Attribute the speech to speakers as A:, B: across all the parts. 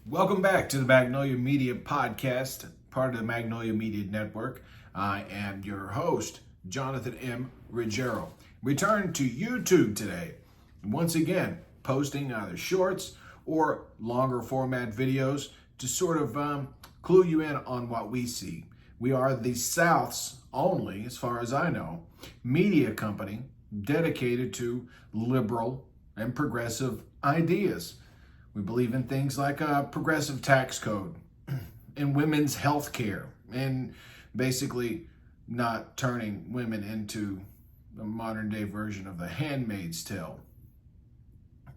A: Welcome back to the Magnolia Media Podcast, part of the Magnolia Media Network. I am your host, Jonathan M. Ruggiero. Return to YouTube today. Once again, posting either shorts or longer format videos to sort of clue you in on what we see. We are the South's only, as far as I know, media company dedicated to liberal and progressive ideas. We believe in things like a progressive tax code and women's health care and basically not turning women into a modern day version of the Handmaid's Tale.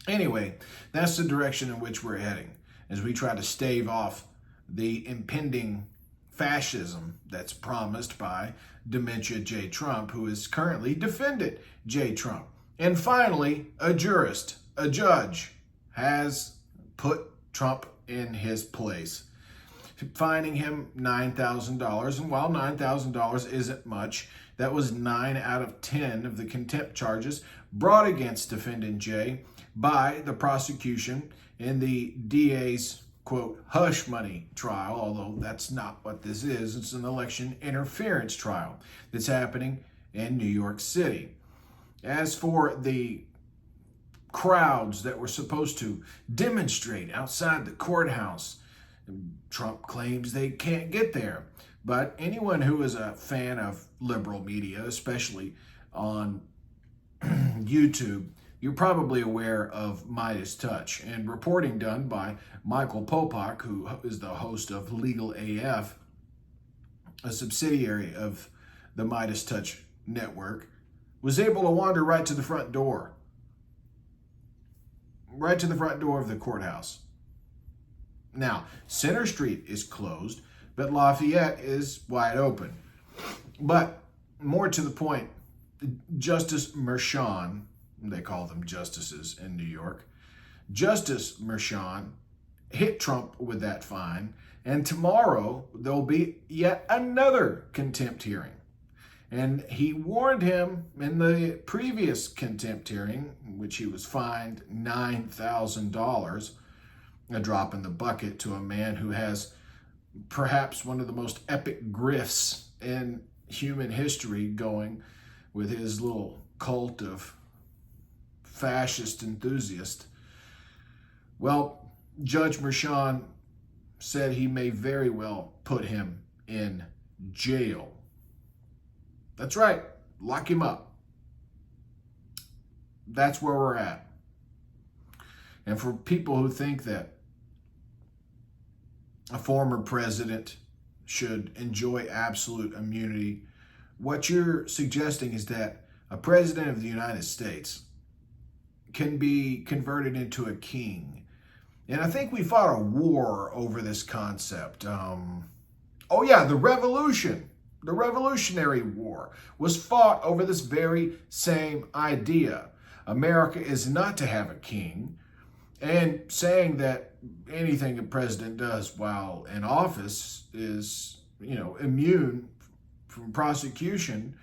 A: Anyway, that's the direction in which we're heading as we try to stave off the impending fascism that's promised by Dementia J. Trump, who is currently defended J. Trump. And finally, a jurist, a judge, has put Trump in his place, fining him $9,000. And while $9,000 isn't much, that was 9 out of 10 of the contempt charges brought against defendant Jay by the prosecution in the DA's, quote, hush money trial, although that's not what this is. It's an election interference trial that's happening in New York City. As for the crowds that were supposed to demonstrate outside the courthouse, Trump claims they can't get there. But anyone who is a fan of liberal media, especially on YouTube, you're probably aware of Midas Touch and reporting done by Michael Popak, who is the host of Legal AF, a subsidiary of the Midas Touch network, was able to wander right to the front door of the courthouse. Now, Center Street is closed, but Lafayette is wide open. But more to the point, Justice Merchan, they call them justices in New York, Justice Merchan hit Trump with that fine, and tomorrow there'll be yet another contempt hearing. And he warned him in the previous contempt hearing, in which he was fined $9,000, a drop in the bucket to a man who has perhaps one of the most epic grifts in human history going with his little cult of fascist enthusiasts. Well, Judge Merchan said he may very well put him in jail. That's right, lock him up. That's where we're at. And for people who think that a former president should enjoy absolute immunity, what you're suggesting is that a president of the United States can be converted into a king. And I think we fought a war over this concept. The revolution. The Revolutionary War was fought over this very same idea. America is not to have a king, and saying that anything a president does while in office is, immune from prosecution,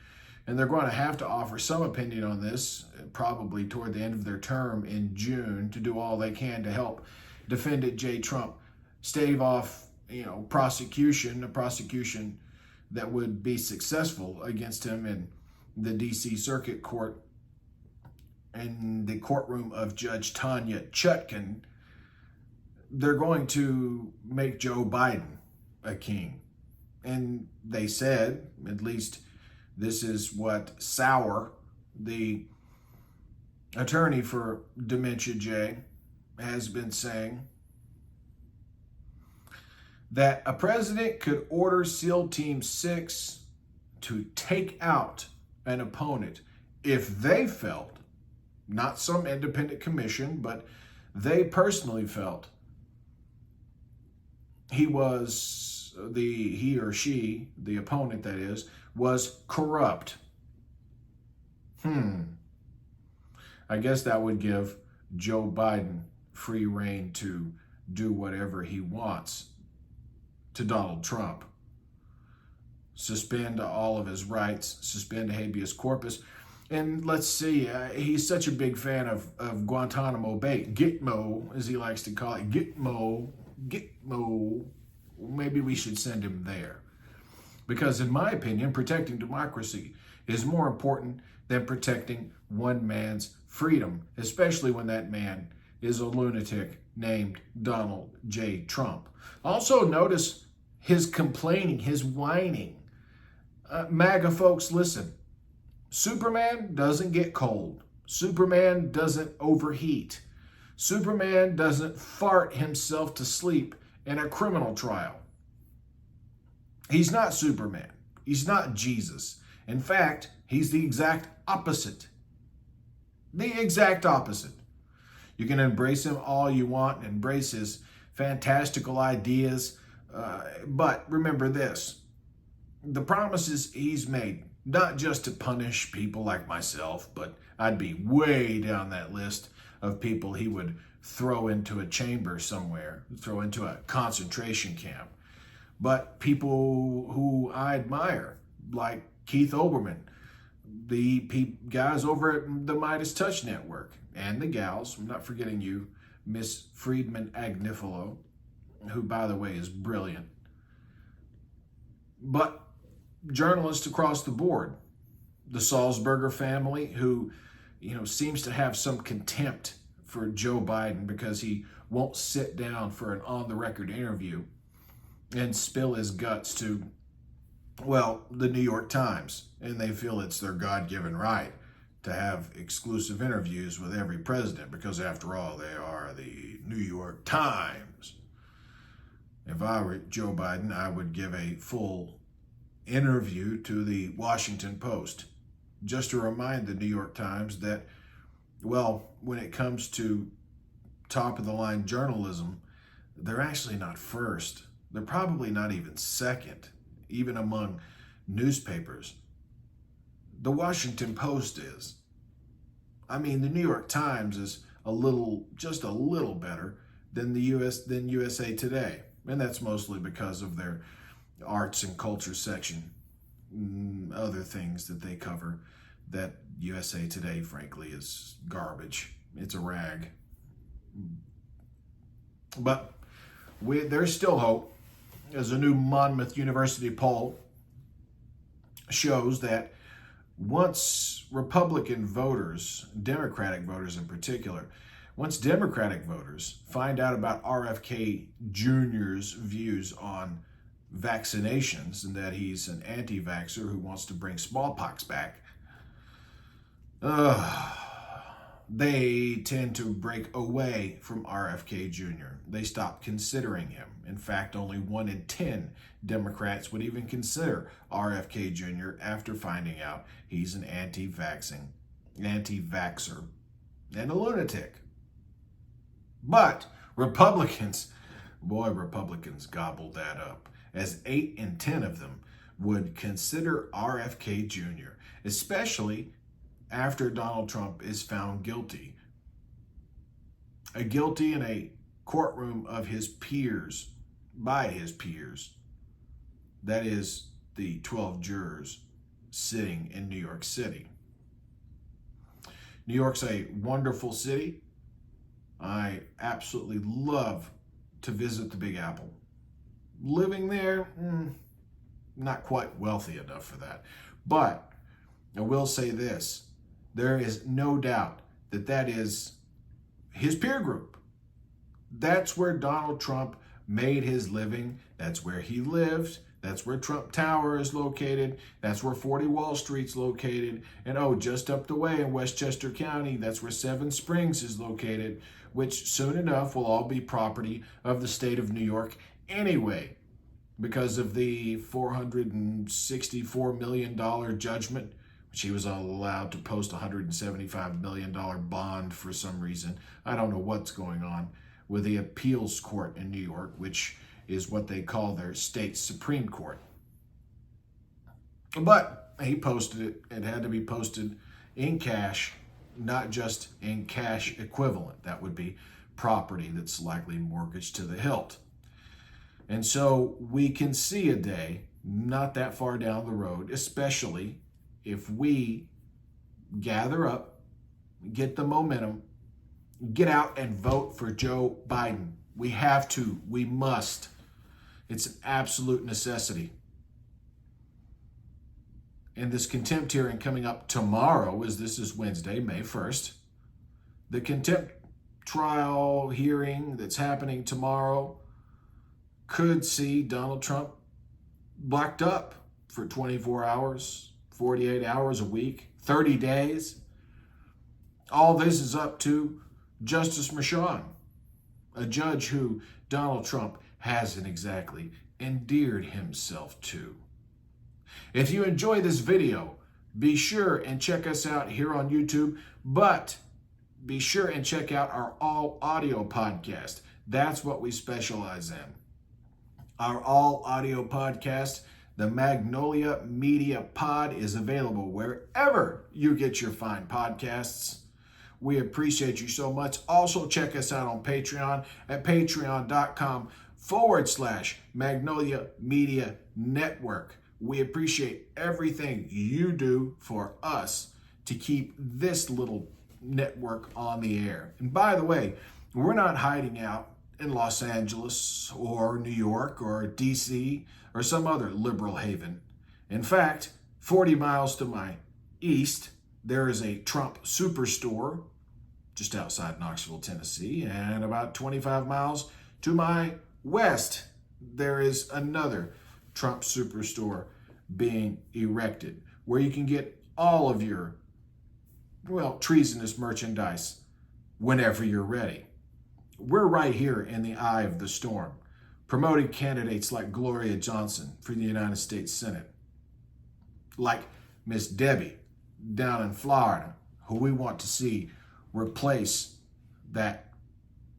A: and they're going to have to offer some opinion on this probably toward the end of their term in June to do all they can to help defendant J. Trump stave off, a prosecution that would be successful against him in the D.C. Circuit Court in the courtroom of Judge Tanya Chutkan. They're going to make Joe Biden a king. And they said, at least this is what Sauer, the attorney for Dementia J, has been saying, that a president could order SEAL Team 6 to take out an opponent if they felt, not some independent commission, but they personally felt he or she, the opponent that is, was corrupt. I guess that would give Joe Biden free rein to do whatever he wants to Donald Trump. Suspend all of his rights, suspend habeas corpus. And let's see, he's such a big fan of Guantanamo Bay, Gitmo, as he likes to call it, Gitmo maybe we should send him there. Because in my opinion, protecting democracy is more important than protecting one man's freedom, especially when that man is a lunatic named Donald J. Trump. Also notice his complaining, his whining. MAGA folks, listen. Superman doesn't get cold. Superman doesn't overheat. Superman doesn't fart himself to sleep in a criminal trial. He's not Superman. He's not Jesus. In fact, he's the exact opposite. The exact opposite. You can embrace him all you want and embrace his fantastical ideas, but remember this. The promises he's made, not just to punish people like myself, but I'd be way down that list of people he would throw into a chamber somewhere, throw into a concentration camp. But people who I admire, like Keith Olbermann, the guys over at the Midas Touch Network, and the gals, I'm not forgetting you, Miss Friedman Agnifilo, who, by the way, is brilliant. But journalists across the board, the Salzberger family, who, seems to have some contempt for Joe Biden because he won't sit down for an on-the-record interview and spill his guts to, the New York Times. And they feel it's their God-given right to have exclusive interviews with every president because, after all, they are the New York Times. If I were Joe Biden, I would give a full interview to the Washington Post just to remind the New York Times that, when it comes to top-of-the-line journalism, they're actually not first. They're probably not even second, even among newspapers. The Washington Post is. The New York Times is just a little better than USA Today. And that's mostly because of their arts and culture section, other things that they cover, that USA Today, frankly, is garbage. It's a rag. But there's still hope, as a new Monmouth University poll shows that once Republican voters, Democratic voters in particular, once Democratic voters find out about RFK Jr.'s views on vaccinations and that he's an anti-vaxxer who wants to bring smallpox back, they tend to break away from RFK Jr. They stop considering him. In fact, only 1 in 10 Democrats would even consider RFK Jr. after finding out he's an anti-vaxxer, and a lunatic. But Republicans gobbled that up, as 8 in 10 of them would consider RFK Jr., especially after Donald Trump is found guilty. Guilty in a courtroom of his peers, by his peers. That is the 12 jurors sitting in New York City. New York's a wonderful city. I absolutely love to visit the Big Apple. Living there, not quite wealthy enough for that. But I will say this. There is no doubt that is his peer group. That's where Donald Trump made his living. That's where he lived. That's where Trump Tower is located. That's where 40 Wall Street's located. And just up the way in Westchester County, that's where Seven Springs is located, which soon enough will all be property of the state of New York anyway, because of the $464 million judgment, which he was allowed to post a $175 million bond for some reason. I don't know what's going on with the appeals court in New York, which is what they call their state Supreme Court. But he posted it. It had to be posted in cash, not just in cash equivalent. That would be property that's likely mortgaged to the hilt. And so we can see a day not that far down the road, especially if we gather up, get the momentum, get out and vote for Joe Biden. We have to. We must. It's an absolute necessity. And this contempt hearing coming up tomorrow, as this is Wednesday, May 1st, the contempt trial hearing that's happening tomorrow could see Donald Trump locked up for 24 hours, 48 hours a week, 30 days. All this is up to Justice Merchan, a judge who Donald Trump hasn't exactly endeared himself to. If you enjoy this video, be sure and check us out here on YouTube, but be sure and check out our all audio podcast. That's what we specialize in. Our all audio podcast, the Magnolia Media Pod, is available wherever you get your fine podcasts. We appreciate you so much. Also, check us out on Patreon at patreon.com/Magnolia Media Network. We appreciate everything you do for us to keep this little network on the air. And by the way, we're not hiding out in Los Angeles or New York or DC or some other liberal haven. In fact, 40 miles to my east, there is a Trump Superstore just outside Knoxville, Tennessee, and about 25 miles to my west, there is another Trump Superstore being erected where you can get all of your, treasonous merchandise whenever you're ready. We're right here in the eye of the storm, promoting candidates like Gloria Johnson for the United States Senate, like Miss Debbie down in Florida, who we want to see replace that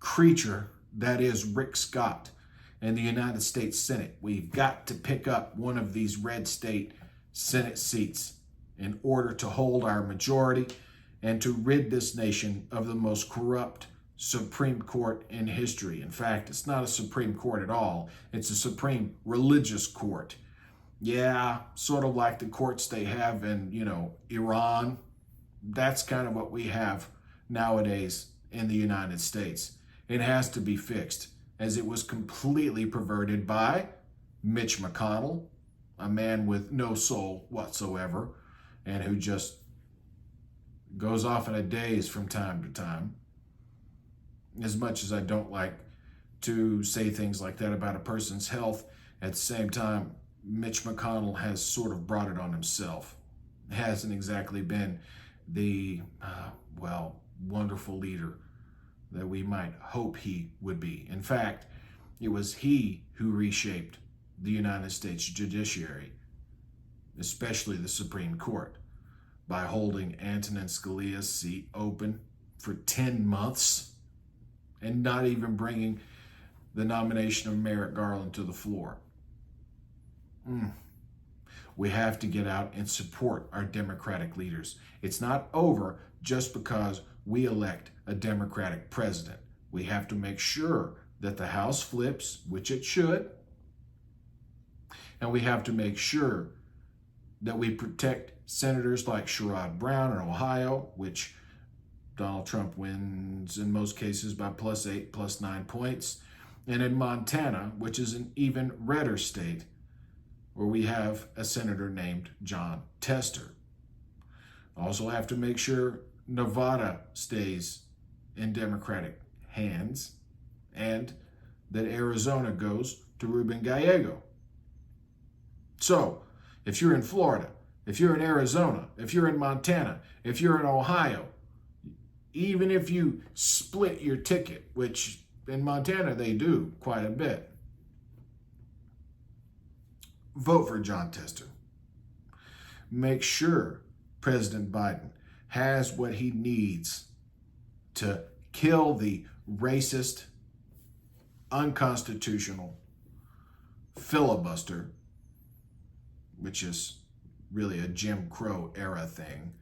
A: creature that is Rick Scott in the United States Senate. We've got to pick up one of these red state Senate seats in order to hold our majority and to rid this nation of the most corrupt Supreme Court in history. In fact, it's not a Supreme Court at all. It's a Supreme Religious Court. Yeah, sort of like the courts they have in, Iran. That's kind of what we have nowadays in the United States. It has to be fixed, as it was completely perverted by Mitch McConnell, a man with no soul whatsoever, and who just goes off in a daze from time to time. As much as I don't like to say things like that about a person's health, at the same time, Mitch McConnell has sort of brought it on himself. Hasn't exactly been the, wonderful leader that we might hope he would be. In fact, it was he who reshaped the United States judiciary, especially the Supreme Court, by holding Antonin Scalia's seat open for 10 months and not even bringing the nomination of Merrick Garland to the floor. We have to get out and support our Democratic leaders. It's not over just because we elect a Democratic president. We have to make sure that the House flips, which it should, and we have to make sure that we protect senators like Sherrod Brown in Ohio, which Donald Trump wins in most cases by +8, +9 points, and in Montana, which is an even redder state, where we have a senator named Jon Tester. Also have to make sure Nevada stays in Democratic hands and that Arizona goes to Ruben Gallego. So, if you're in Florida, if you're in Arizona, if you're in Montana, if you're in Ohio, even if you split your ticket, which in Montana they do quite a bit, vote for Jon Tester. Make sure President Biden has what he needs to kill the racist, unconstitutional filibuster, which is really a Jim Crow era thing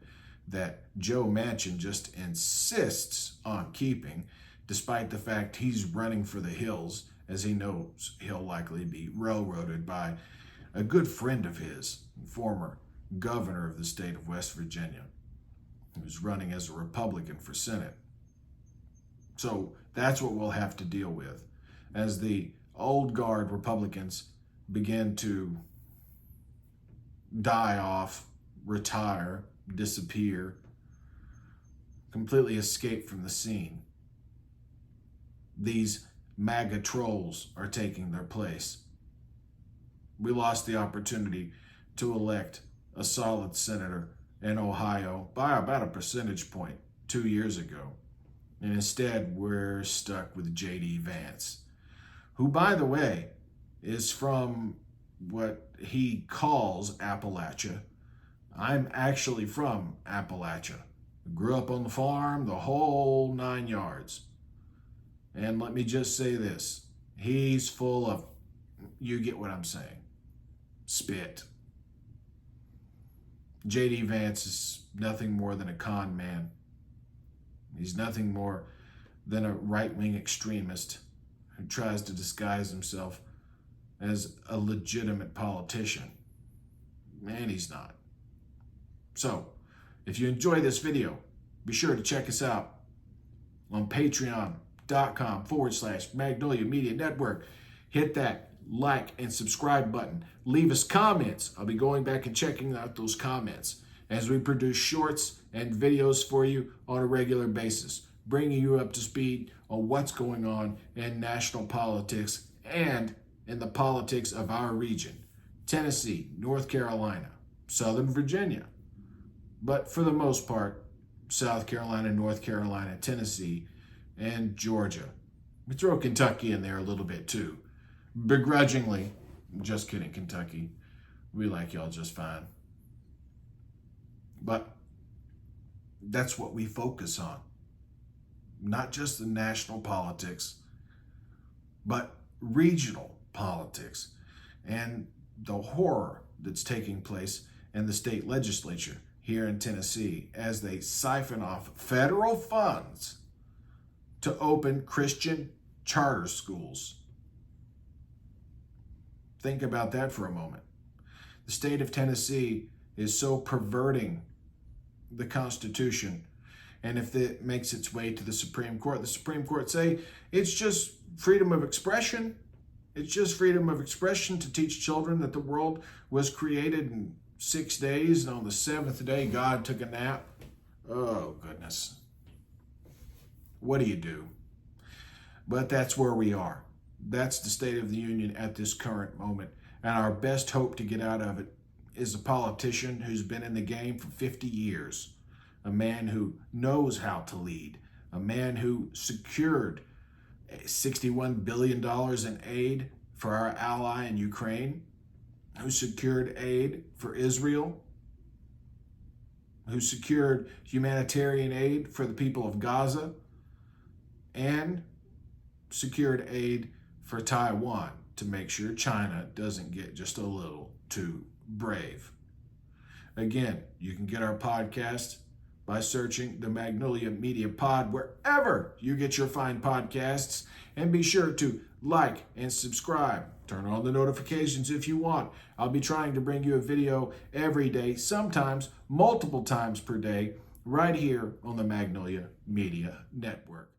A: that Joe Manchin just insists on keeping, despite the fact he's running for the hills, as he knows he'll likely be railroaded by a good friend of his, former governor of the state of West Virginia, who's running as a Republican for Senate. So that's what we'll have to deal with. as the old guard Republicans begin to die off, retire, disappear, completely escape from the scene. These MAGA trolls are taking their place. We lost the opportunity to elect a solid senator in Ohio by about a percentage point 2 years ago. And instead, we're stuck with J.D. Vance, who, by the way, is from what he calls Appalachia. I'm actually from Appalachia. Grew up on the farm, the whole 9 yards. And let me just say this. He's full of, you get what I'm saying, spit. J.D. Vance is nothing more than a con man. He's nothing more than a right-wing extremist who tries to disguise himself as a legitimate politician. And he's not. So, if you enjoy this video, be sure to check us out on patreon.com/Magnolia Media Network. Hit that like and subscribe button. Leave us comments. I'll be going back and checking out those comments as we produce shorts and videos for you on a regular basis, bringing you up to speed on what's going on in national politics and in the politics of our region, Tennessee, North Carolina, Southern Virginia, but for the most part, South Carolina, North Carolina, Tennessee, and Georgia. We throw Kentucky in there a little bit too. Begrudgingly. Just kidding, Kentucky. We like y'all just fine. But that's what we focus on. Not just the national politics, but regional politics and the horror that's taking place in the state legislature here in Tennessee as they siphon off federal funds to open Christian charter schools. Think about that for a moment. The state of Tennessee is so perverting the Constitution, and if it makes its way to the Supreme Court say it's just freedom of expression. It's just freedom of expression to teach children that the world was created in 6 days, and on the seventh day, God took a nap. Oh, goodness. What do you do? But that's where we are. That's the state of the union at this current moment. And our best hope to get out of it is a politician who's been in the game for 50 years, a man who knows how to lead, a man who secured $61 billion in aid for our ally in Ukraine, who secured aid for Israel, who secured humanitarian aid for the people of Gaza, and secured aid for Taiwan to make sure China doesn't get just a little too brave. Again, you can get our podcast by searching the Magnolia Media Pod wherever you get your fine podcasts, and be sure to like and subscribe. Turn on the notifications if you want. I'll be trying to bring you a video every day, sometimes multiple times per day, right here on the Magnolia Media Network.